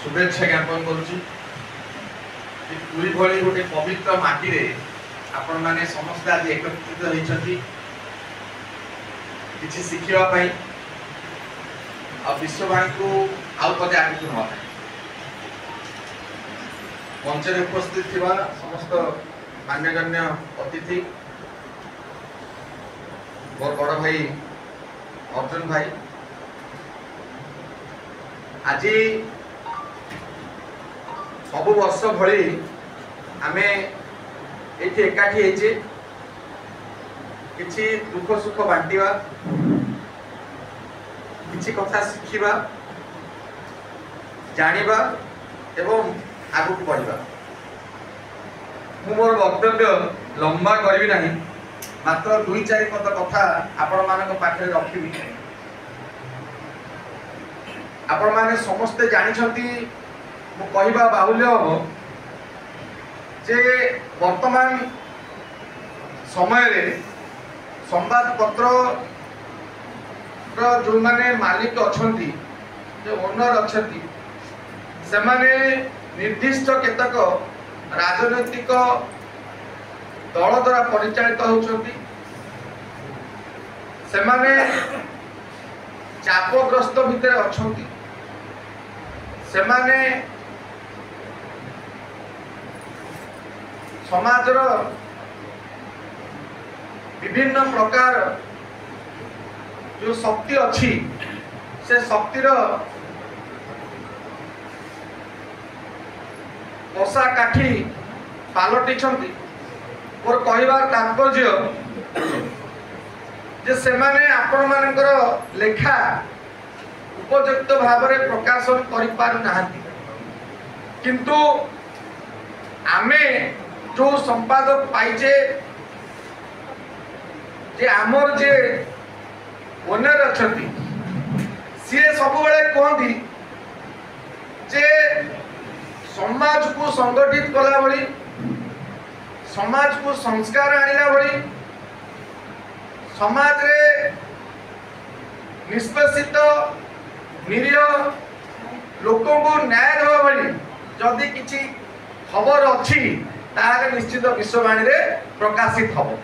शुभेच्छा ज्ञापन करुच्ची पुरी भली गोटे पवित्र माटी रे आपण माने समस्त आज एकत्रित होइछंती किछि शिखिबा पई आ विश्ववाणी को आउ पदे आगु नवा मंच रे उपस्थित थिबा समस्त मान्यगण्य अतिथि मोर बड़ भाई अर्जुन भाई आज सब वर्ष भली आमे एठी एकाठी हेचे किछि दुख सुख बांटिबा किछि कथा शिखिबा जानिबा एवं आगु बढ़िबा। मु मोर वक्तव्य लंबा करबी नाही, मात्र 2-4 पद कथा आपण मानक पाखरे रखिबी। आपण माने समस्ते जानि छथि मु कहबा बाहुल्य हो जे वर्तमान समय रे संवाद पत्र जो माने मालिक अछंती जो ओनर अछंती से माने निर्दिष्ट केतक राजनैतिक दल द्वारा परिचालित होउछंती। से माने चापग्रस्त भितर अछंती। से माने समाजर विभिन्न प्रकार जो शक्ति अच्छी से शक्तिर बसा काठी पालटी मोर कहबार तात्पर्य जे से माने आपण मानकर लेखा उपयुक्त भाव में प्रकाशन करि पारु नाहंती, किंतु आमे जो संपादक पाइजे जे आमर जे ओनर अछंती सी सब बेले कहती जे समाज को संगठित कला भली समाज को संस्कार आनिला भली समाज रे निष्पेषित निरीह लोकों को न्याय देवा भली जदि किछि खबर अच्छी ताले निश्चित विश्ववाणी रे प्रकाशित हबो।